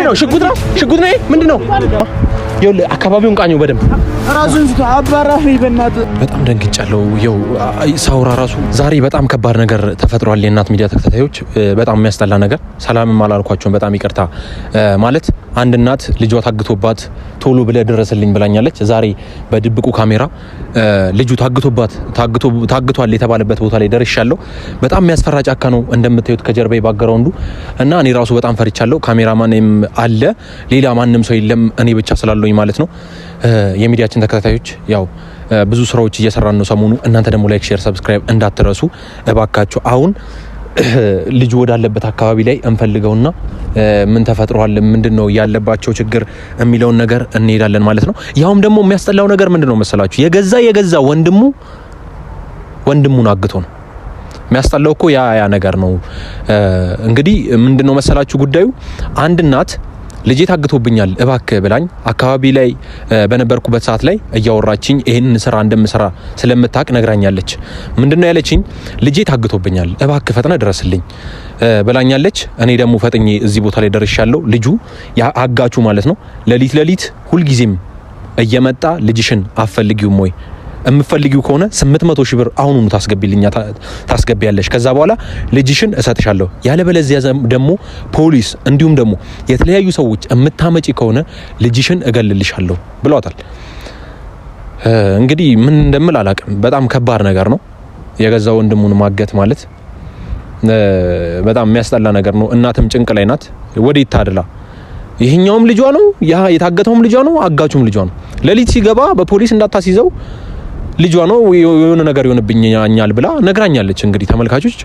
ምንድነው? ሽጉጥ ነው ምንድነው? ይኸውልህ አካባቢውን ቃኘው በደንብ ራሱን ስቶ አባራህ ይበናት። በጣም ደንግጫለሁ። ይኸው ሳውራ ራሱ ዛሬ በጣም ከባድ ነገር ተፈጥሯል። የእናት ሚዲያ ተከታታዮች በጣም የሚያስጠላ ነገር። ሰላምም አላልኳቸውም። በጣም ይቅርታ ማለት አንድ እናት ልጇ ታግቶባት ቶሎ ብለህ ድረስልኝ ብላኛለች። ዛሬ በድብቁ ካሜራ ልጁ ታግቷል የተባለበት ቦታ ላይ ደርሻለሁ። በጣም የሚያስፈራ ጫካ ነው እንደምታዩት ከጀርባዬ ባግራውንዱ እና እኔ ራሱ በጣም ፈርቻለሁ። ካሜራማንም አለ፣ ሌላ ማንም ሰው የለም፣ እኔ ብቻ ስላለሁኝ ማለት ነው። የሚዲያችን ተከታታዮች ያው ብዙ ስራዎች እየሰራን ነው ሰሞኑ። እናንተ ደግሞ ላይክ፣ ሼር፣ ሰብስክራይብ እንዳትረሱ እባካችሁ። አሁን ልጁ ወዳለበት አካባቢ ላይ እንፈልገውና ምን ተፈጥሯል፣ ምንድነው ያለባቸው ችግር የሚለውን ነገር እንሄዳለን ማለት ነው። ያውም ደግሞ የሚያስጠላው ነገር ምንድነው መሰላችሁ? የገዛ ወንድሙን አግቶ ነው የሚያስጠላው እኮ ያ ነገር ነው። እንግዲህ ምንድነው መሰላችሁ ጉዳዩ? አንድ እናት ልጄ ታግቶብኛል እባክህ ብላኝ አካባቢ ላይ በነበርኩበት ሰዓት ላይ እያወራችኝ ይሄንን ስራ እንደምሰራ ስለምታቅ ነግራኛለች። ምንድነው ያለችኝ? ልጄ ታግቶብኛል እባክህ ፈጥነ ድረስልኝ ብላኛለች። እኔ ደግሞ ፈጥኜ እዚህ ቦታ ላይ ደርሻለሁ። ልጁ አጋቹ ማለት ነው ሌሊት ሁልጊዜም እየመጣ ልጅሽን አፈልጊውም ወይ እምፈልጊው ከሆነ 800 ሺህ ብር አሁኑኑ ታስገቢያለሽ። ከዛ በኋላ ልጅሽን እሰጥሻለሁ። ያለበለዚያ ደግሞ ፖሊስ እንዲሁም ደግሞ የተለያዩ ሰዎች እምታመጪ ከሆነ ልጅሽን እገልልሻለሁ ብለዋታል። እንግዲህ ምን እንደምል አላቅም። በጣም ከባድ ነገር ነው። የገዛ ወንድሙን ማገት ማለት በጣም የሚያስጠላ ነገር ነው። እናትም ጭንቅ ላይ ናት። ወዴት ታድላ? ይሄኛውም ልጇ ነው፣ የታገተውም ልጇ ነው፣ አጋቹም ልጇ ነው። ሌሊት ሲገባ በፖሊስ እንዳታስይዘው ልጇ ነው የሆነ ነገር ይሆንብኛል ብላ ነግራኛለች። እንግዲህ ተመልካቾች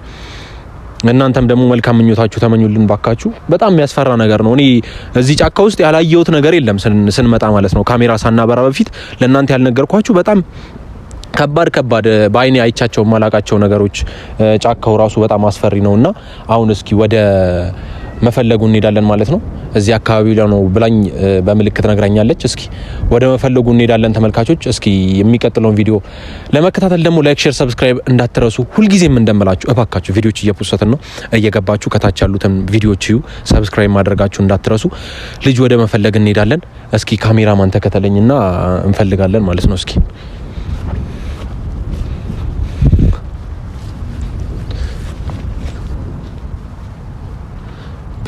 እናንተም ደግሞ መልካም ምኞታችሁ ተመኙልን ባካችሁ። በጣም የሚያስፈራ ነገር ነው። እኔ እዚህ ጫካ ውስጥ ያላየሁት ነገር የለም ስንመጣ ማለት ነው። ካሜራ ሳናበራ በፊት ለእናንተ ያልነገርኳችሁ በጣም ከባድ በአይኔ አይቻቸው ማላቃቸው ነገሮች። ጫካው ራሱ በጣም አስፈሪ ነውና አሁን እስኪ ወደ መፈለጉ እንሄዳለን ማለት ነው። እዚህ አካባቢ ላይ ነው ብላኝ በምልክት ነግራኛለች። እስኪ ወደ መፈለጉ እንሄዳለን ተመልካቾች። እስኪ የሚቀጥለውን ቪዲዮ ለመከታተል ደግሞ ላይክ፣ ሼር፣ ሰብስክራይብ እንዳትረሱ። ሁልጊዜም እንደምላችሁ እባካችሁ ቪዲዮዎች እየፖስትን ነው እየገባችሁ ከታች ያሉትን ቪዲዮዎች እዩ፣ ሰብስክራይብ ማድረጋችሁ እንዳትረሱ። ልጅ ወደ መፈለግ እንሄዳለን። እስኪ ካሜራማን ተከተለኝና እንፈልጋለን ማለት ነው። እስኪ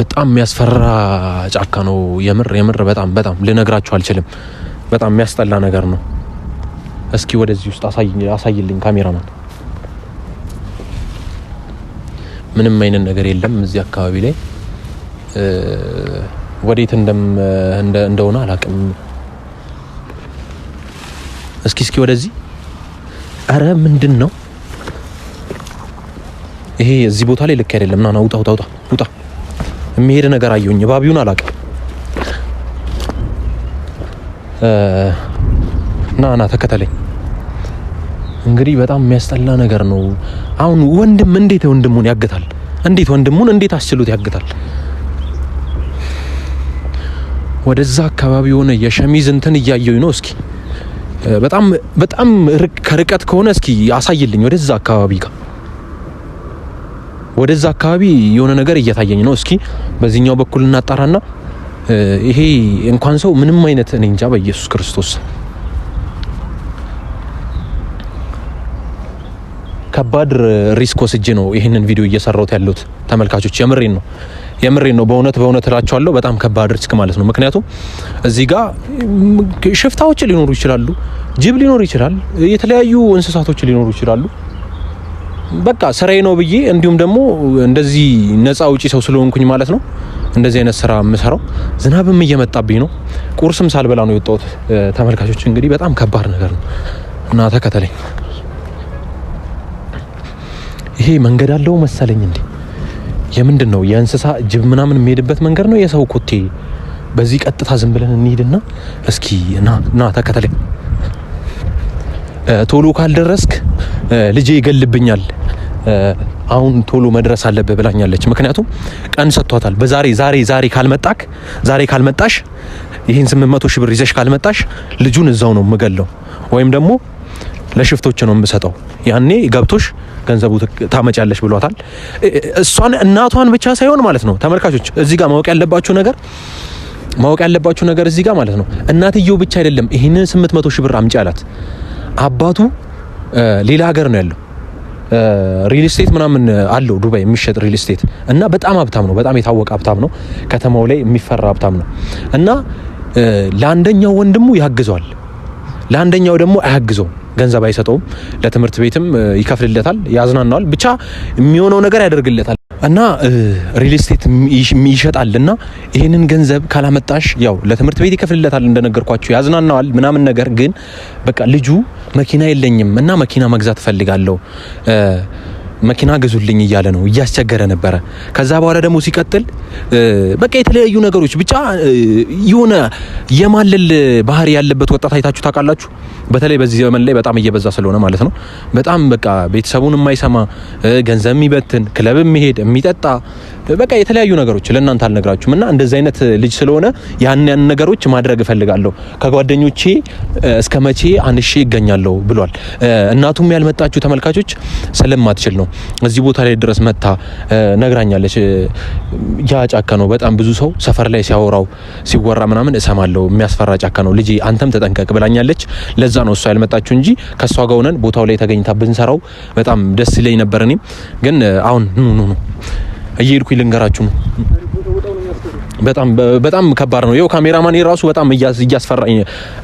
በጣም የሚያስፈራ ጫካ ነው። የምር በጣም ልነግራችሁ አልችልም። በጣም የሚያስጠላ ነገር ነው። እስኪ ወደዚህ ውስጥ አሳይልኝ ካሜራማን። ምንም አይነት ነገር የለም እዚህ አካባቢ ላይ። ወዴት እንደሆነ አላቅም። እስኪ ወደዚህ። አረ ምንድን ነው ይሄ? እዚህ ቦታ ላይ ልክ አይደለም። ና ውጣ። የሚሄድ ነገር አየሁኝ። ባቢውን አላውቅም። ና ተከተለኝ። እንግዲህ በጣም የሚያስጠላ ነገር ነው። አሁን ወንድም እንዴት ወንድሙን ያግታል? እንዴት አስችሉት ያግታል? ወደዛ አካባቢ የሆነ የሸሚዝ እንትን እያየሁኝ ነው። እስኪ በጣም ከርቀት ከሆነ እስኪ አሳይልኝ። ወደዛ አካባቢ የሆነ ነገር እየታየኝ ነው። እስኪ በዚህኛው በኩል እናጣራና ይሄ እንኳን ሰው ምንም አይነት እኔ እንጃ በኢየሱስ ክርስቶስ ከባድ ሪስክ ወስጄ ነው ይሄንን ቪዲዮ እየሰራሁት ያለሁት ተመልካቾች። የምሬን ነው በእውነት እላችኋለሁ። በጣም ከባድ ሪስክ ማለት ነው። ምክንያቱም እዚህ ጋር ሽፍታዎች ሊኖሩ ይችላሉ፣ ጅብ ሊኖር ይችላል፣ የተለያዩ እንስሳቶች ሊኖሩ ይችላሉ። በቃ ስራዬ ነው ብዬ እንዲሁም ደግሞ እንደዚህ ነፃ አውጪ ሰው ስለሆንኩኝ ማለት ነው እንደዚህ አይነት ስራ የምሰራው። ዝናብም እየመጣብኝ ነው። ቁርስም ሳልበላ ነው የወጣሁት ተመልካቾች። እንግዲህ በጣም ከባድ ነገር ነው እና ተከተለኝ። ይሄ መንገድ አለው መሰለኝ እንዴ? የምንድን ነው? የእንስሳ ጅብ ምናምን የሚሄድበት መንገድ ነው? የሰው ኮቴ? በዚህ ቀጥታ ዝም ብለን እንሂድና እስኪ ና ተከተለኝ። ቶሎ ካልደረስክ ልጄ ይገልብኛል፣ አሁን ቶሎ መድረስ አለብህ ብላኛለች። ምክንያቱም ቀን ሰጥቷታል። ዛሬ ካልመጣሽ ይሄን 800 ሺህ ብር ይዘሽ ካልመጣሽ ልጁን እዛው ነው የምገለው ወይም ደግሞ ለሽፍቶች ነው የምሰጠው። ያኔ ገብቶሽ ገንዘቡ ታመጫለሽ ብሏታል። እሷን እናቷን ብቻ ሳይሆን ማለት ነው ተመልካቾች፣ እዚህ ጋር ማወቅ ያለባችሁ ነገር ማወቅ ያለባችሁ ነገር እዚህ ጋር ማለት ነው እናትየው ብቻ አይደለም ይሄንን 800 ሺህ ብር አምጪ አላት። አባቱ ሌላ ሀገር ነው ያለው ሪል ስቴት ምናምን አለው ዱባይ የሚሸጥ ሪል ስቴት እና በጣም ሀብታም ነው። በጣም የታወቀ ሀብታም ነው። ከተማው ላይ የሚፈራ ሀብታም ነው እና ለአንደኛው ወንድሙ ያግዘዋል፣ ለአንደኛው ደግሞ አያግዘውም። ገንዘብ አይሰጠውም። ለትምህርት ቤትም ይከፍልለታል፣ ያዝናናዋል፣ ብቻ የሚሆነው ነገር ያደርግለታል እና ሪል ስቴት ይሸጣልና ይሄንን ገንዘብ ካላመጣሽ ያው ለትምህርት ቤት ይከፍልለታል፣ እንደነገርኳችሁ ያዝናናዋል ምናምን። ነገር ግን በቃ ልጁ መኪና የለኝም እና መኪና መግዛት ፈልጋለሁ መኪና ገዙልኝ እያለ ነው፣ እያስቸገረ ነበረ። ከዛ በኋላ ደግሞ ሲቀጥል በቃ የተለያዩ ነገሮች ብቻ የሆነ የማለል ባህሪ ያለበት ወጣት አይታችሁ ታውቃላችሁ? በተለይ በዚህ ዘመን ላይ በጣም እየበዛ ስለሆነ ማለት ነው። በጣም በቃ ቤተሰቡን የማይሰማ ገንዘብ የሚበትን ክለብ የሚሄድ የሚጠጣ በቃ የተለያዩ ነገሮች ለእናንተ አልነግራችሁም። እና እንደዚህ አይነት ልጅ ስለሆነ ያን ነገሮች ማድረግ እፈልጋለሁ ከጓደኞቼ እስከ መቼ አንሺ ይገኛለሁ ብሏል። እናቱም ያልመጣችሁ ተመልካቾች ስለማትችል ነው እዚህ ቦታ ላይ ድረስ መጣ ነግራኛለች። ያ ጫካ ነው፣ በጣም ብዙ ሰው ሰፈር ላይ ሲያወራው ሲወራ ምናምን እሰማለሁ። የሚያስፈራ ጫካ ነው ልጅ አንተም ተጠንቀቅ ብላኛለች። ለዛ ነው እሷ ያልመጣችሁ እንጂ ከሷ ጋር ሆነን ቦታው ላይ ተገኝታ ብንሰራው በጣም ደስ ይለኝ ነበር። እኔም ግን አሁን ኑ እየሄድኩኝ ልንገራችሁ ነው። በጣም ከባድ ነው። ይኸው ካሜራማን ራሱ በጣም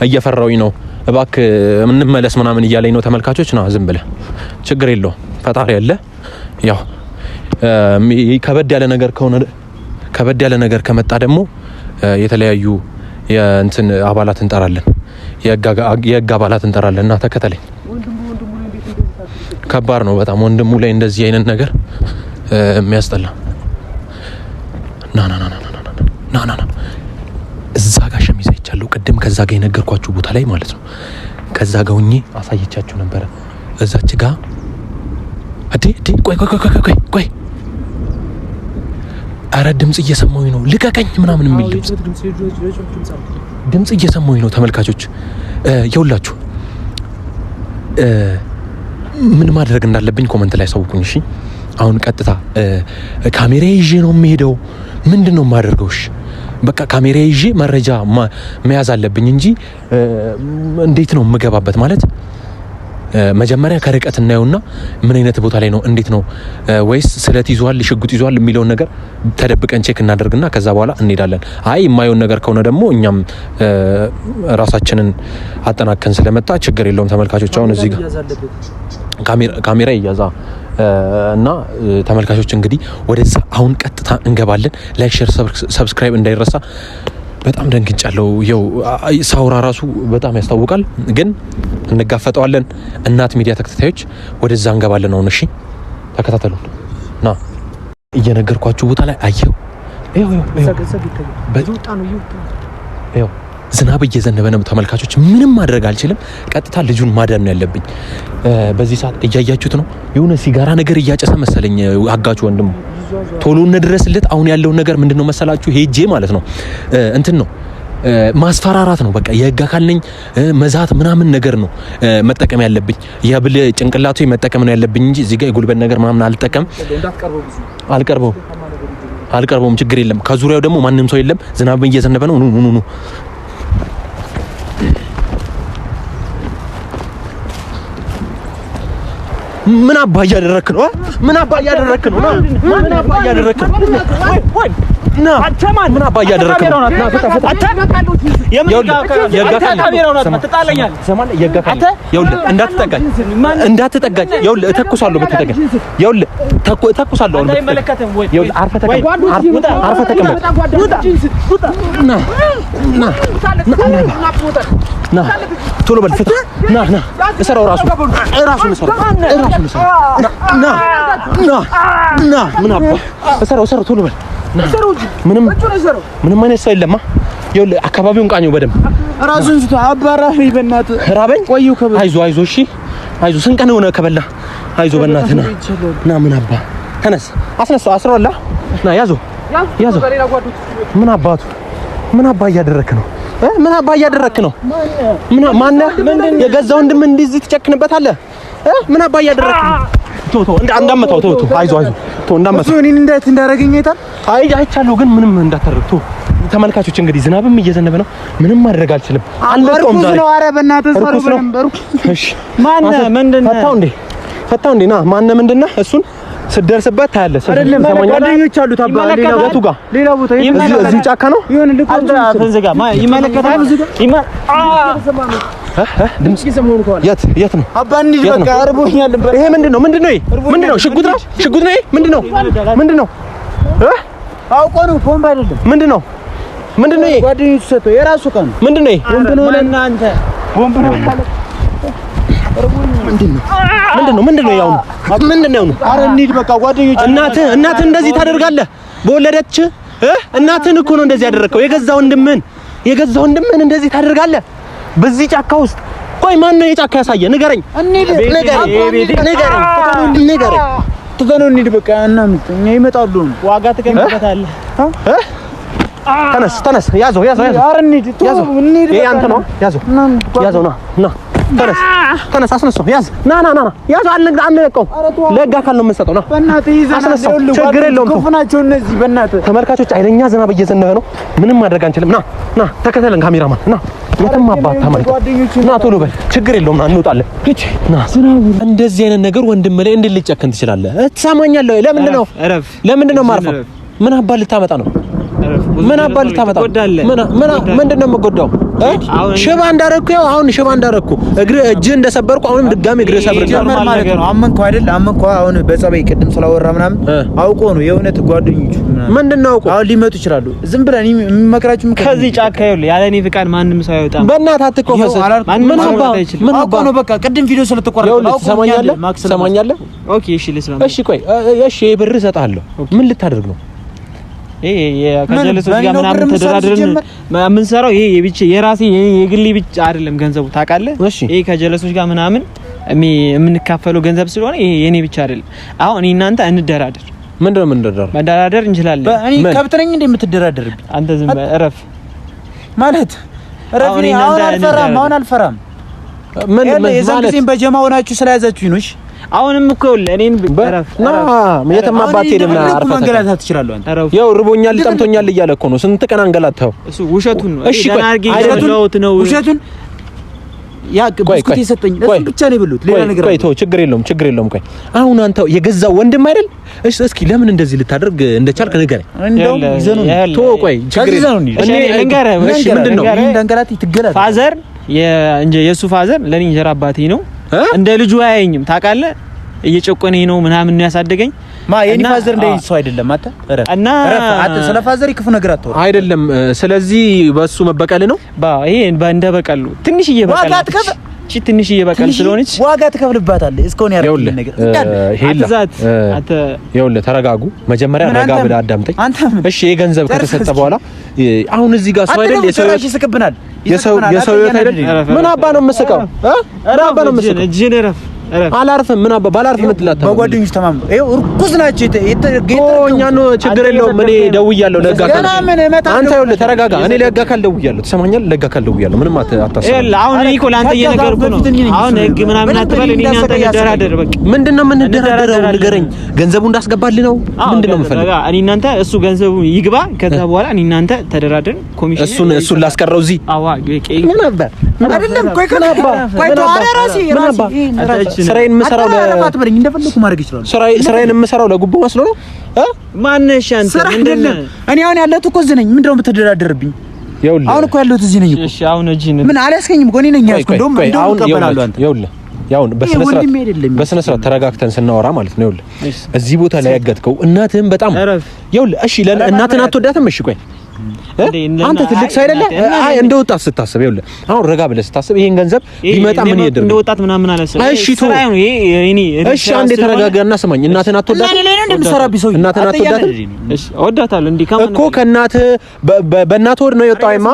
እያፈራኝ ነው። እባክህ እንመለስ ምናምን እያለኝ ነው። ተመልካቾች ና ዝም ብለህ ችግር የለውም ፈጣሪ ያለ ያው ከበድ ያለ ነገር ከመጣ ደግሞ የተለያዩ የእንትን አባላት እንጠራለን፣ የህግ አባላት እንጠራለን። እና ተከተለኝ። ከባድ ነው በጣም ወንድሙ ላይ እንደዚህ አይነት ነገር የሚያስጠላ ና እዛ ጋር ሸሚዝ አይቻለሁ ቅድም ከዛ ጋር የነገርኳችሁ ቦታ ላይ ማለት ነው። ከዛ ጋር ሆኜ አሳየቻችሁ ነበረ። እዛች ጋር ቆይ አረ ድምጽ እየሰማሁኝ ነው፣ ልቀቀኝ ምናምን የሚል ድምጽ እየሰማሁኝ ነው። ተመልካቾች ይኸውላችሁ ምን ማድረግ እንዳለብኝ ኮመንት ላይ አሳውቁኝ እሺ። አሁን ቀጥታ ካሜራ ይዤ ነው የምሄደው። ምንድነው የማደርገው? እሺ በቃ ካሜራ ይዤ መረጃ መያዝ አለብኝ እንጂ እንዴት ነው የምገባበት? ማለት መጀመሪያ ከርቀት እናየውና ምን አይነት ቦታ ላይ ነው እንዴት ነው ወይስ ስለት ይዟል ሽጉጥ ይዟል የሚለውን ነገር ተደብቀን ቼክ እናደርግና ከዛ በኋላ እንሄዳለን። አይ የማየውን ነገር ከሆነ ደግሞ እኛም ራሳችንን አጠናከን ስለመጣ ችግር የለውም። ተመልካቾች አሁን እዚህ ጋር ካሜራ ይያዛ እና ተመልካቾች እንግዲህ ወደዛ አሁን ቀጥታ እንገባለን። ላይክ፣ ሼር፣ ሰብስክራይብ እንዳይረሳ። በጣም ደንግጫለሁ። ያው ሳውራ ራሱ በጣም ያስታውቃል፣ ግን እንጋፈጠዋለን። እናት ሚዲያ ተከታታዮች ወደዛ እንገባለን አሁን። እሺ ተከታተሉን። ና እየነገርኳችሁ ቦታ ላይ አየው። ይኸው ዝናብ እየዘነበ ነው ተመልካቾች። ምንም ማድረግ አልችልም። ቀጥታ ልጁን ማዳን ነው ያለብኝ። በዚህ ሰዓት እያያችሁት ነው። የሆነ ሲጋራ ነገር እያጨሰ መሰለኝ አጋቹ ወንድሙ። ቶሎ እንድረስለት። አሁን ያለው ነገር ምንድነው መሰላችሁ? ሄጄ ማለት ነው እንትን ነው ማስፈራራት ነው። በቃ የህግ አካል ነኝ መዛት ምናምን ነገር ነው መጠቀም ያለብኝ። የብል ጭንቅላቱ መጠቀም ነው ያለብኝ እንጂ እዚህ ጋር የጉልበት ነገር ምናምን አልጠቀም። አልቀርበውም። ችግር የለም። ከዙሪያው ደግሞ ማንም ሰው የለም። ዝናብ እየዘነበ ነው። ኑ ምን አባ እያደረክ ነው? ምን አባ እያደረክ ነው? ምን አባ እያደረክ ነው? ወይ ና አቸማን ምን አባ እያደረክ ነው? እንዳትጠጋኝ ይኸውልህ እተኩሳለሁ። ብትጠጋኝ ይኸውልህ እተኩሳለሁ። አርፈህ ተቀመጥ። ና ቶሎ በል ፍታ። ና እሰራው ራሱን እሰራው። ና ምን አባ እሰራው ቶሎ በል። ምንም አይነት ሰው የለማ። ይኸውልህ አካባቢውን ቃኘው በደምብ። ራሱን ስቶ አባራኸኝ በእናትህ። ራበኝ። አይዞህ እሺ አይዞህ። ስንት ቀን ሆነ ከበላ? አይዞህ በእናትህ ና ምን አባ ተነስ። አስነሳው አስረውላ። ና ያዘው። ምን አባ እያደረክ ነው? ምን አባ እያደረክ ነው? ማነህ? የገዛ ወንድም እንደዚህ ትጨክንበታለህ? ምን አባ እያደረክ ነው? እንዳመታው አይዞህ እንዳመታው። እኔን እንዴት እንዳደረገኝ አይታል? አይቻለሁ፣ ግን ምንም እንዳታረግ ተመልካቾች እንግዲህ ዝናብም እየዘነበ ነው። ምንም ማድረግ አልችልም። አልለቀውም ዛሬ ነው። ኧረ በእናትህ ሰሩ በነበሩ እሺ ማን ምንድነው? ፈታው እንዴ ና ማን ምንድነው? እሱን ስደርስበት ታያለህ። ጓደኞች አሉት አባ የቱ ጋር ሌላ ቦታ እዚህ ጫካ ነው ይሁን ልቆም ተንዘጋ ይመለከታል። ድምጽ ይሰማው ነው። የት ነው አባ እንሂድ በቃ አርቦኛል። ይሄ ምንድነው? ሽጉጥ ነው ይሄ ምንድነው? አውቆ ነው ቦምብ አይደለም። ምንድነው ይሄ? ጓደኞቹ ሰጠው የራሱ ቀን ምንድነው ይሄ? ቦምብ ነው ለእናንተ ቦምብ ነው ማለት ምንድነው ያው ነው? ኧረ እንሂድ በቃ ጓደኞቹ። እናትህ እንደዚህ ታደርጋለህ? በወለደች እናትህን እኮ ነው እንደዚህ ያደረከው። የገዛ ወንድምህን እንደዚህ ታደርጋለህ? በዚህ ጫካ ውስጥ ቆይ ማን ነው የጫካ ያሳየ? ንገረኝ። ትገነው እንሂድ በቃ እናምጥ እኛ ይመጣሉ። ዋጋ ትከፍልበታለህ። ተነስ ያዘው። ኧረ እንሂድ ይሄ አንተ ነው። ያዘው ና ተነስ አስነሳው። ያዝ ና ያዝ። አንለቀውም። ለህግ አካል ነው የምንሰጠው። ና በእናትህ ይዘና ችግር የለውም። ክፉ ናቸው እነዚህ በእናትህ። ተመልካቾች ኃይለኛ ዝናብ እየዘነበ ነው። ምንም ማድረግ አንችልም። ና ተከተለን ካሜራማን ና የትም አባት ተመልከት። ና ቶሎ በል ችግር የለውም። ና እንወጣለን። ና እንደዚህ አይነት ነገር ወንድም ላይ እንዴት ልጨክን ትችላለህ? ትሰማኛለህ? ለምንድን ነው የማርፈው? ምን አባል ልታመጣ ነው? ምንድን ነው የምጎዳው? ሽባ እንዳረኩ እጅ እንደሰበርኩ አሁንም ድጋሚ እግር ሰብርልኝ ማለት ነው። አመንኩ አይደል? አሁን በጸባይ ቅድም ስላወራ ምናምን አውቆ ነው የእውነት ጓደኞቹ ምንድነው አውቆ አሁን ሊመጡ ይችላሉ። ዝም ብለን የሚመክራችሁ ከዚህ ጫካ ይኸውልህ ያለ እኔ ፍቃድ ማንም ሰው አይወጣም። በእናትህ አትቆፈስ። ምን አባ ነው በቃ ቅድም ቪዲዮ ስለተቆረጠ ነው። ትሰማኛለህ? ኦኬ እሺ ልስማ። እሺ ቆይ እሺ ብር እሰጥሃለሁ። ምን ልታደርግ ነው? ከጀለሶች ጋር ምናምን ተደራድረን የምንሰራው የራሴ የግሌ ብቻ አይደለም ገንዘቡ ታውቃለህ። ይሄ ከጀለሶች ጋር ምናምን የምንካፈለው ገንዘብ ስለሆነ ይሄ የኔ ብቻ አይደለም። አሁን እኔ እናንተ እንደራደር። ምንድነው መደራደር እንችላለን። እኔ ከብት ነኝ እንደ የምትደራደርብኝ አንተ ዝም እረፍ ማለት እረፍ። እኔ አሁን አልፈራም። የዛን ጊዜም በጀማ ሆናችሁ ስለያዛችሁኝ ነው። አሁንም እኮ ለኔን በረፍ የትም አባቴ ደምና አርፈህ መንገላታት ትችላለህ አንተ። ያው ርቦኛል ጠምቶኛል እያለ እኮ ነው። ስንት ቀን አንገላታው። እሱ ውሸቱን ነው። እሺ ውሸቱን ያ ብስኩት የሰጠኝ ለሱ ብቻ ነው የበሉት። ሌላ ነገር ቆይ ተው፣ ችግር የለውም። ቆይ አሁን አንተ የገዛው ወንድም አይደል? እስኪ ለምን እንደዚህ ልታደርግ እንደቻልክ ንገረኝ። እንደው ይዘኑ ተው፣ ቆይ ችግር የለውም። እኔ ምንድነው እንዳንገላት ይትገላል። ፋዘር የሱ ፋዘር ለኔ እንጀራ አባቴ ነው። እንደ ልጁ አያየኝም ታውቃለህ። እየጨቆነኝ ነው ምናምን ነው ያሳደገኝ። የኔ ፋዘር እንደዚህ ሰው አይደለም። እና ስለ ፋዘር ይክፉ ነገር አትወራ አይደለም። ስለዚህ በሱ መበቀል ነው። ይሄ እንደ በቀል ትንሽዬ በቀል ትንሽዬ በቀል ስለሆነች ዋጋ ትከፍልባታለህ። እስካሁን ያረጋግጥ ነገር ይኸውልህ፣ ተረጋጉ። መጀመሪያ ረጋ ብለህ አዳምጠኝ እሺ። የገንዘብ ከተሰጠ በኋላ አሁን እዚህ ጋር ሰው አይደል የሰው ህይወት አይደል? ምን አባ ነው የምስቀው? ምን አባ ነው የምስቀው? እጅን ረፍ አላርፍም። ምን አባ ባላርፍ ምትላታ በጓደኞች ተማም ነው። ይኸው እርኩስ ናቸው። እኛ ነው ችግር የለውም። እኔ ደውያለሁ ለህግ አካል። አንተ ይኸውልህ ተረጋጋ። እኔ ለህግ አካል ደውያለሁ። ትሰማኛለህ? ለህግ አካል ደውያለሁ። ምንም አታስብ። አሁን እኔ እኮ ለአንተ እየነገርኩህ ነው። አሁን ህግ ምናምን አትበል። እኔ እናንተ እንደራደር በቃ። ምንድነው የምንደራደረው? ንገረኝ። ገንዘቡ እንዳስገባልህ ነው? ምንድነው የምፈልገው? እኔ እናንተ እሱ ገንዘቡ ይግባ። ከዛ በኋላ እኔ እናንተ ተደራደርን። ኮሚሽን እሱን ላስቀረው እዚህ ምን ነበር አይደለም። ቆይ ከናባ ቆይ ተዋረ ራሴ ስራዬን የምሰራው ለማትበለኝ እንደፈለኩ ማድረግ ይችላል። ስራዬን የምሰራው ለጉቦ መስሎ ነው። ማነሽ አንተ? ምንድነው? እኔ አሁን ያለሁት እኮ እዚህ ነኝ። ምንድነው የምትደራደርብኝ? አሁን እኮ ያለሁት እዚህ ነኝ እኮ። እሺ አሁን እጂ ምን አልያዝከኝም እኮ እኔ ነኝ ያዝኩ። እንደውም ተቀበላለሁ አንተ። ይኸውልህ በስነ ስርዓት ተረጋግተን ስናወራ ማለት ነው። ይኸውልህ እዚህ ቦታ ላይ ያገትከው እናትህን በጣም ይኸውልህ። እሺ እናትህን አትወዳትም? እሺ ቆይ አንተ ትልቅ ሰው አይደለ? እንደ ወጣት ስታስብ ይኸውልህ፣ አሁን ረጋ ብለህ ስታስብ ይሄን ገንዘብ ቢመጣ ምን ይደረግ? እንደ ወጣት ምናምን አላሰብም። እሺ አንዴ ተረጋጋና ስማኝ። እናትህን አትወዳትም? እናትህን አትወዳትም? እሺ እወዳታለሁ። እንዴ ከማን እኮ ከእናትህ በእናትህ ወድ ነው የወጣው። አይማ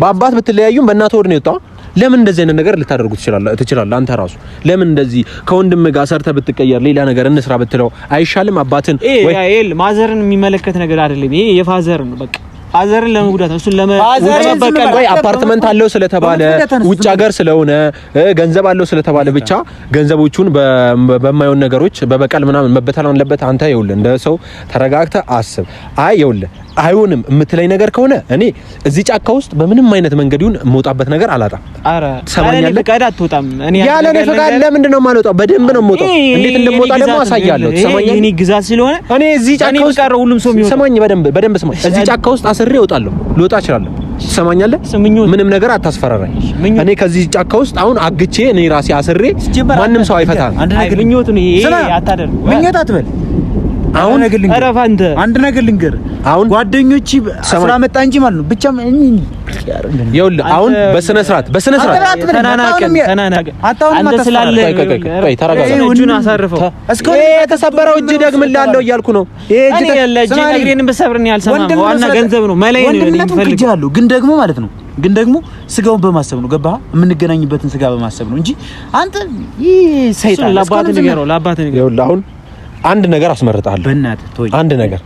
በአባት ብትለያዩም በእናትህ ወድ ነው የወጣው። ለምን እንደዚህ አይነት ነገር ልታደርጉ ትችላለህ? አንተ ራሱ ለምን እንደዚህ ከወንድም ጋር ሰርተህ ብትቀየር ሌላ ነገር እንስራ ብትለው አይሻልም? አባትን ወይ ማዘርን የሚመለከት ነገር አይደለም። ይሄ የፋዘር ነው በቃ። ፋዘርን ለመጉዳት እሱን ለመበቀል ወይ አፓርትመንት አለው ስለተባለ ውጭ ሀገር ስለሆነ ገንዘብ አለው ስለተባለ ብቻ ገንዘቦቹን በማይሆን ነገሮች በበቀል ምናምን መበተን አለበት። አንተ ይኸውልህ እንደ ሰው ተረጋግተህ አስብ። አይ ይኸውልህ አይሆንም የምትለኝ ነገር ከሆነ እኔ እዚህ ጫካ ውስጥ በምንም አይነት መንገድ ይሁን የምወጣበት ነገር አላጣም። አረ ሰማኛለህ፣ ፈቃድ አትወጣም። እኔ ያለ እኔ ፈቃድ ለምንድን ነው የማልወጣው? በደንብ ነው የምወጣው። እንዴት እንደምወጣ ደግሞ አሳያለሁ። ትሰማኛለህ? እኔ ግዛት ስለሆነ እኔ እዚህ ጫካ ውስጥ ቀረ ሁሉም ሰው የሚወጣው ሰማኝ፣ በደንብ ሰማኝ። እዚህ ጫካ ውስጥ አስሬ እወጣለሁ፣ ልወጣ እችላለሁ። ትሰማኛለህ? ምንም ነገር አታስፈራራኝ። እኔ ከዚህ ጫካ ውስጥ አሁን አግቼ እኔ ራሴ አስሬ ማንም ሰው አይፈታም። አንድ ነገር ምኞት ነው ይሄ አታደርግ። ምኞት አትበል። አሁን አንድ ነገር ልንገር። አሁን ጓደኞቼ ስላመጣ እንጂ ማለት ነው ብቻ ይኸውልህ፣ አሁን በስነ ስርዓት ተናናቀን አንተ ስላለ ቆይ ተረጋጋ። እጁን አሳርፈው እስከ የተሰበረው እጅ ደግምልሃለሁ እያልኩ ነው። ይሄ እጅ እግሬን በሰብርን ያልሰማም ዋና ገንዘብ ነው መለይ ነው የሚፈልገው። ግን ደግሞ ማለት ነው ስጋውን በማሰብ ነው። ገባህ? የምንገናኝበትን ስጋ በማሰብ ነው እንጂ አንተ ይሄ ሰይጣን ለአባት ንገረው። ይኸውልህ አሁን አንድ ነገር አስመርጣለሁ። በእናትህ ተወኝ። አንድ ነገር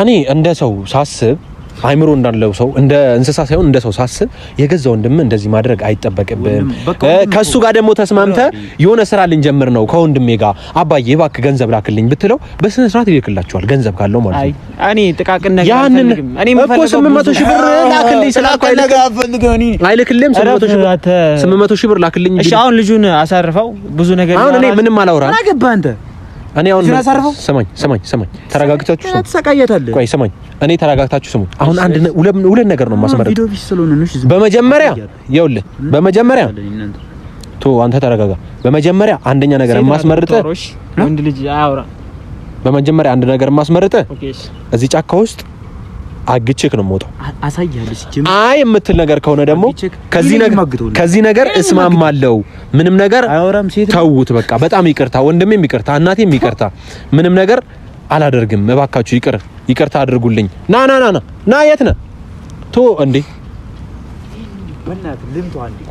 እኔ እንደ ሰው ሳስብ አይምሮ እንዳለው ሰው እንደ እንስሳ ሳይሆን እንደ ሰው ሳስብ የገዛ ወንድም እንደዚህ ማድረግ አይጠበቅብህም። ከሱ ጋር ደግሞ ተስማምተ የሆነ ስራ ልንጀምር ነው ከወንድሜ ጋር አባዬ እባክህ ገንዘብ ላክልኝ ብትለው በስነ ስርዓት ይልክላችኋል። ገንዘብ ካለው ማለት ነው። እኔ ጥቃቅን ነገር አልፈልግም። እኔ እኮ 800 ሺህ ብር ላክልኝ ስላልኩ አይልክልህም። 800 ሺህ ብር ላክልኝ። እሺ አሁን ልጁን አሳርፈው ብዙ ነገር አሁን እኔ ምንም አላወራም። አገባህ አንተ እኔ አሁን ሰማኝ ተረጋግታችሁ ስሙ። ተሰቃየታለህ። ቆይ ሰማኝ፣ እኔ ተረጋግታችሁ ስሙ። አሁን ሁለት ነገር ነው የማስመርጥ። በመጀመሪያ ይኸውልህ፣ በመጀመሪያ አንተ ተረጋጋ። በመጀመሪያ አንደኛ ነገር የማስመርጥ ወንድ ልጅ አያወራ። በመጀመሪያ አንድ ነገር የማስመርጥ እዚህ ጫካ ውስጥ አግቼክ ነው የምወጣው። አሳያለሁ። አይ የምትል ነገር ከሆነ ደግሞ ከዚህ ነገር እስማማለሁ። ምንም ነገር ተውት፣ በቃ በጣም ይቅርታ፣ ወንድሜም ይቅርታ፣ እናቴም ይቅርታ፣ ምንም ነገር አላደርግም። እባካችሁ ይቅርታ አድርጉልኝ። ና የት ነህ? እንዴ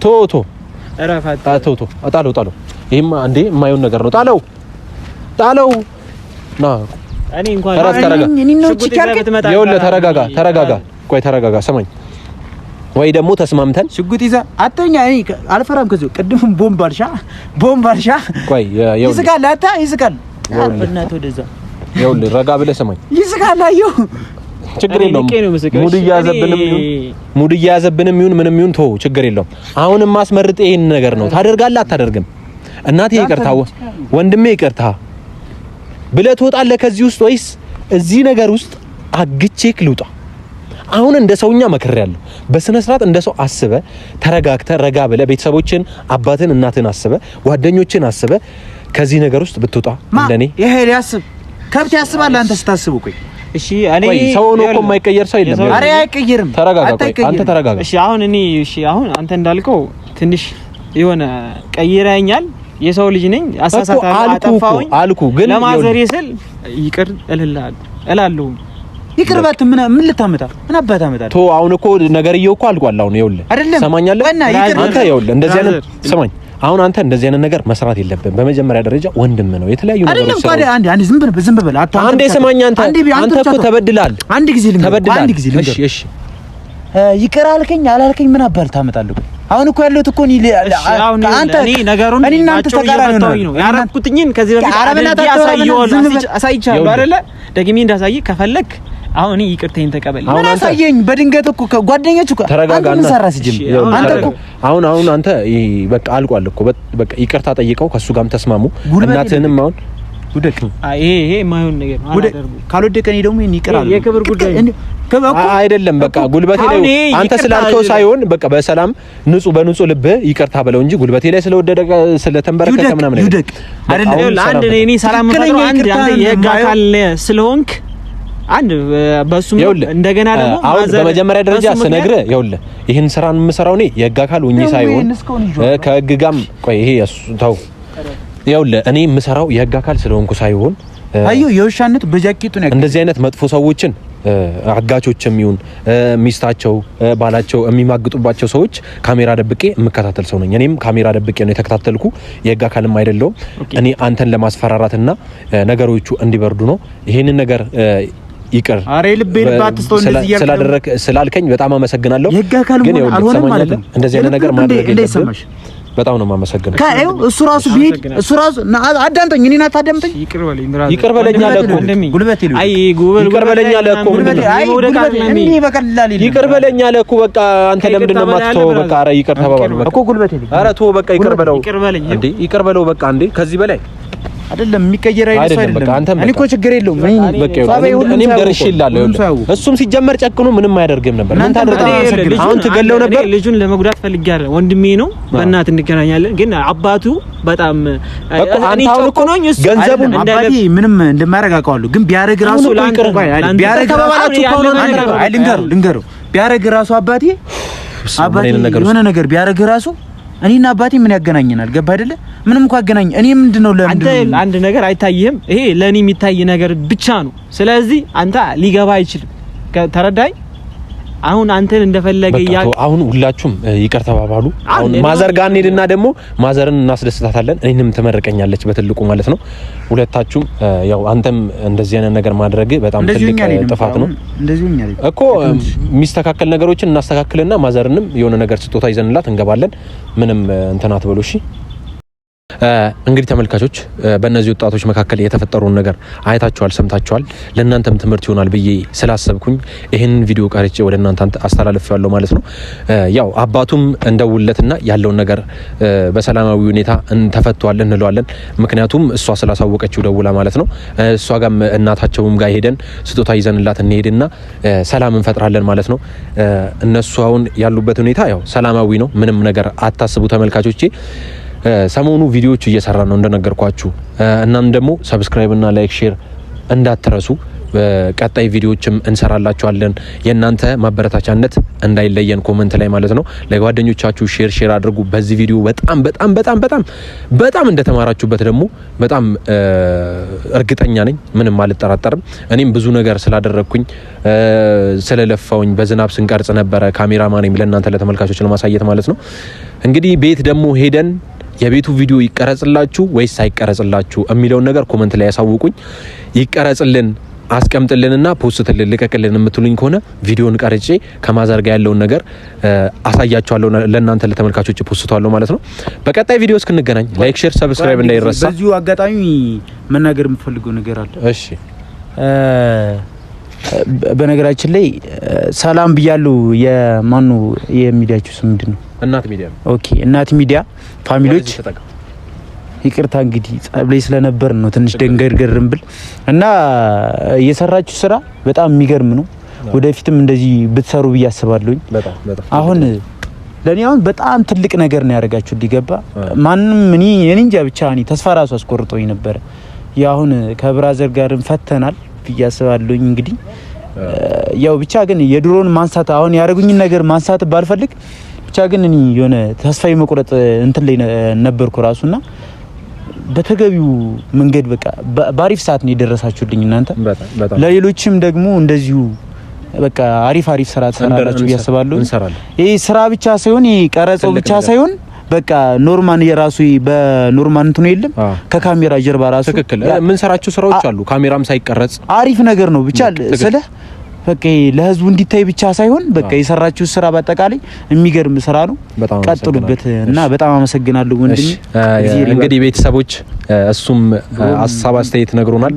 ቶ ጣለው። ይሄማ እንዴ የማይሆን ነገር ነው። ጣለው ና እኔ እንኳን ተረጋጋ። ቆይ ተረጋጋ፣ ሰማኝ። ወይ ደግሞ ተስማምተን ሽጉጥ ይዘህ አተኛ። እኔ አልፈራም። ከዚህ ቅድም ቦምብ አልሻ ቆይ ይስቃል። በእናትህ ወደዛ ይኸውልህ፣ ረጋ ብለህ ሰማኝ። ይስቃል። አየሁ፣ ችግር የለውም። ሙድ እያያዘብንም ይሁን ምንም ይሁን ተው፣ ችግር የለውም። አሁንም ማስመርጥ ይሄን ነገር ነው። ታደርጋለህ አታደርግም? እናቴ ይቅርታ፣ ወንድሜ ይቅርታ ብለህ ትወጣለህ ከዚህ ውስጥ ወይስ እዚህ ነገር ውስጥ አግቼክ ልውጣ? አሁን እንደ ሰውኛ መክሬያለሁ። በስነ ስርዓት እንደ ሰው አስበህ ተረጋግተህ ረጋ ብለህ ቤተሰቦችን፣ አባትን፣ እናትን አስበህ ጓደኞችን አስበህ ከዚህ ነገር ውስጥ ብትወጣ እንደኔ ይሄ ያስብ ከብት ያስባል። አንተ ስታስበው ቆይ እሺ፣ እኔ ሰው ነው እኮ የማይቀየር ሰው የለም። አሬ አይቀየርም። ተረጋጋ። ቆይ አንተ ተረጋጋ። እሺ አሁን አንተ እንዳልከው ትንሽ የሆነ ቀይረኛል። የሰው ልጅ ነኝ፣ አሳሳታለሁ፣ አልኩ ግን ለማዘሬ ስል ይቅር እላለሁ። ይቅር ባት ምን ልታመጣ ምን አባታ መጣ? አሁን እኮ ነገርየው እኮ አልቋል። አሁን ይኸውልህ፣ ሰማኛለህ? አንተ ይኸውልህ እንደዚህ አይነት ሰማኝ። አሁን አንተ እንደዚህ አይነት ነገር መስራት የለብህም። በመጀመሪያ ደረጃ ወንድም ነው። የተለያዩ ነገሮች ሰው አንዴ ዝም በል አንዴ ሰማኝ። አንተ እኮ ተበድላል። አንድ ጊዜ እሺ ይቅር አልከኝ አላልከኝ ምን አባል ታመጣለህ? አሁን እኮ ያለሁት እኮ አንተ ነገሩን እናንተ ተቃራኒ ነው ያረኩትኝን ከዚህ በፊት አሳይቻለሁ አይደለ? ደግሜ እንዳሳይ ከፈለክ አሁን ይቅርታዬን ተቀበል። ምን አሳየኝ? በድንገት እኮ ጓደኞች እኮ ተረጋጋና አንተ እኮ አሁን አንተ በቃ አልቋል እኮ በቃ ይቅርታ ጠይቀው ከሱ ጋርም ተስማሙ። እናትህንም አሁን ጉደክ ይሄ የማይሆን ነገር አላደርጉ ካልወደቀ እኔ ደግሞ ይቅራል። የክብር ጉዳይ አይደለም። በቃ ጉልበቴ ላይ አንተ ስላልከው ሳይሆን በቃ በሰላም በንጹህ ልብ ይቅርታ በለው እንጂ ጉልበቴ ላይ ስለወደደ ስለተንበረከከ ምናምን አይደለም። አንድ እኔ ሰላም ፈጥሮ አንድ የህግ አካል ስለሆንክ አንድ በሱም እንደገና ደግሞ በመጀመሪያ ደረጃ ስነግርህ ይኸውልህ ይሄን ስራ የምሰራው እኔ የህግ አካል ሆኜ ሳይሆን ከህግ ጋርም ቆይ ይሄ ተው ይኸውልህ እኔ የምሰራው የህግ አካል ስለሆንኩ ሳይሆን የውሻነት በጃኬቱ ነው። እንደዚህ አይነት መጥፎ ሰዎችን አጋቾችም ይሁን ሚስታቸው ባላቸው የሚማግጡባቸው ሰዎች ካሜራ ደብቄ የምከታተል ሰው ነኝ። እኔም ካሜራ ደብቄ ነው የተከታተልኩ። የህግ አካልም አይደለሁም። እኔ አንተን ለማስፈራራትና ነገሮቹ እንዲበርዱ ነው ይሄንን ነገር ይቅር ስላደረክ ስላልከኝ በጣም አመሰግናለሁ። ግን ይኸውልህ እንደዚህ አይነት ነገር ማድረግ የለብህም። በጣም ነው የማመሰግነው። ካዩ እሱ ራሱ ቢሄድ እሱ ራሱ አዳምጠኝ፣ እኔን አታዳምጠኝ። ይቅር በለኝ አለ እኮ ጉልበቴ ነው። አይ ይቅር በለኝ አለ እኮ እኔ በቀላል ይቅር በለኝ አለ እኮ በቃ አንተ ለምንድን ነው የማትተው? በቃ ኧረ ይቅር ተባባሉ እኮ ጉልበቴ ነው። ኧረ ተው በቃ ይቅር በለው እንዴ፣ ይቅር በለው በቃ እንዴ። ከዚህ በላይ አይደለም የሚቀየር አይደለም። እኔ እኮ ችግር የለውም። እኔም ደርሼላለሁ። እሱም ሲጀመር ጨክኖ ምንም አያደርግም ነበር። ምን ታደርጋለህ? አሁን ትገለው ነበር። ልጁን ለመጉዳት ፈልጋለሁ። ወንድሜ ነው፣ በእናትህ እንገናኛለን። ግን አባቱ በጣም እኔ ጨክኖኝ ገንዘቡን አባቴ ምንም እንደማያደርግ አውቀዋለሁ። ግን ቢያደርግ ራሱ ልንገረው ቢያደርግ ራሱ አባቴ የሆነ ነገር ቢያደርግ ራሱ እኔና አባቴ ምን ያገናኘናል? ገባ አይደለ? ምንም እንኳን ያገናኝ እኔ ምንድነው አንተ አንድ ነገር አይታይህም። ይሄ ለኔ የሚታይ ነገር ብቻ ነው። ስለዚህ አንተ ሊገባ አይችልም። ተረዳኝ። አሁን አንተን እንደፈለገ አሁን ሁላችሁም ይቅር ተባባሉ። አሁን ማዘር ጋር እንሄድና ደግሞ ማዘርን እናስደስታታለን። እኔንም ትመርቀኛለች በትልቁ ማለት ነው። ሁለታችሁም ያው አንተም እንደዚህ አይነት ነገር ማድረግ በጣም ትልቅ ጥፋት ነው እኮ። የሚስተካከል ነገሮችን እናስተካክልና ማዘርንም የሆነ ነገር ስጦታ ይዘንላት እንገባለን። ምንም እንትን አትበሉ እሺ። እንግዲህ ተመልካቾች በእነዚህ ወጣቶች መካከል የተፈጠረውን ነገር አይታችኋል፣ ሰምታችኋል። ለእናንተም ትምህርት ይሆናል ብዬ ስላሰብኩኝ ይህንን ቪዲዮ ቀርጬ ወደ እናንተ አስተላልፌዋለሁ ማለት ነው። ያው አባቱም እንደውለትና ያለውን ነገር በሰላማዊ ሁኔታ ተፈቷል እንለዋለን። ምክንያቱም እሷ ስላሳወቀችው ደውላ ማለት ነው። እሷ ጋርም እናታቸውም ጋር ሄደን ስጦታ ይዘንላት እንሄድና ሰላም እንፈጥራለን ማለት ነው። እነሱ አሁን ያሉበት ሁኔታ ያው ሰላማዊ ነው። ምንም ነገር አታስቡ ተመልካቾቼ። ሰሞኑ ቪዲዮዎች እየሰራ ነው እንደነገርኳችሁ። እናም ደግሞ ሰብስክራይብ እና ላይክ ሼር እንዳትረሱ። ቀጣይ ቪዲዮዎችም እንሰራላችኋለን። የእናንተ ማበረታቻነት እንዳይለየን ኮመንት ላይ ማለት ነው። ለጓደኞቻችሁ ሼር አድርጉ። በዚህ ቪዲዮ በጣም እንደተማራችሁበት ደግሞ በጣም እርግጠኛ ነኝ። ምንም አልጠራጠርም። እኔም ብዙ ነገር ስላደረግኩኝ ስለለፋውኝ በዝናብ ስንቀርጽ ነበረ። ካሜራማኔም ለእናንተ ለተመልካቾች ለማሳየት ማለት ነው። እንግዲህ ቤት ደግሞ ሄደን የቤቱ ቪዲዮ ይቀረጽላችሁ ወይስ አይቀረጽላችሁ የሚለውን ነገር ኮመንት ላይ ያሳውቁኝ። ይቀረጽልን አስቀምጥልንና ፖስትልን ልቀቅልን የምትሉኝ ከሆነ ቪዲዮን ቀርጬ ከማዘር ጋር ያለውን ነገር አሳያችኋለሁ። ለእናንተ ለተመልካቾች ፖስቷለሁ ማለት ነው። በቀጣይ ቪዲዮ እስክንገናኝ ላይክ ሼር ሰብስክራይብ እንዳይረሳ። በዚሁ አጋጣሚ መናገር የምፈልገው ነገር አለ። እሺ በነገራችን ላይ ሰላም ብያለሁ። የማኑ የሚዲያችሁ ስም ምንድነው? እናት ሚዲያ ነው። ኦኬ እናት ሚዲያ ፋሚሊዎች ይቅርታ እንግዲህ ጸብ ላይ ስለነበር ነው ትንሽ ደንገርገርም ብል እና የሰራችሁ ስራ በጣም የሚገርም ነው። ወደፊትም እንደዚህ ብትሰሩ ብዬ አስባለሁኝ። አሁን ለኔ አሁን በጣም ትልቅ ነገር ነው ያደርጋችሁ። ሊገባ ማንንም እኔ እንጃ ብቻ እኔ ተስፋ ራሱ አስቆርጦኝ ነበር። ያሁን ከብራዘር ጋርም ፈተናል ብዬ አስባለሁኝ። እንግዲህ ያው ብቻ ግን የድሮን ማንሳት አሁን ያደረጉኝን ነገር ማንሳት ባልፈልግ ብቻ ግን እኔ የሆነ ተስፋ የመቁረጥ እንትን ላይ ነበርኩ ራሱና በተገቢው መንገድ በቃ ባሪፍ ሰዓት ነው የደረሳችሁልኝ እናንተ። ለሌሎችም ደግሞ እንደዚሁ በቃ አሪፍ ስራ ተሰራላችሁ ያስባለሁ። ይሄ ስራ ብቻ ሳይሆን ይሄ ቀረጻው ብቻ ሳይሆን በቃ ኖርማል የራሱ በኖርማል እንትኑ የለም ከካሜራ ጀርባ ራሱ ትክክል ምን ሰራችሁ ስራዎች አሉ። ካሜራም ሳይቀረጽ አሪፍ ነገር ነው ብቻ ስለ በቃ ለህዝቡ እንዲታይ ብቻ ሳይሆን በቃ የሰራችሁ ስራ በአጠቃላይ የሚገርም ስራ ነው። ቀጥሉበት እና በጣም አመሰግናለሁ ወንድሜ። እንግዲህ ቤተሰቦች እሱም ሀሳብ አስተያየት ነግሮናል።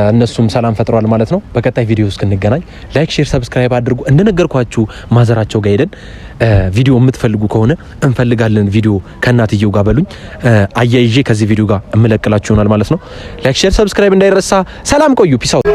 እነሱም ሰላም ፈጥሯል ማለት ነው። በቀጣይ ቪዲዮ እስክንገናኝ ላይክ ሼር ሰብስክራይብ አድርጉ። እንደነገርኳችሁ ማዘራቸው ጋር ሄደን ቪዲዮ የምትፈልጉ ከሆነ እንፈልጋለን ቪዲዮ ከእናትየው ጋር በሉኝ። አያይዤ ከዚህ ቪዲዮ ጋር እምለቅላችሁ ይሆናል ማለት ነው። ላይክ ሼር ሰብስክራይብ እንዳይረሳ። ሰላም ቆዩ። ፒስ አውት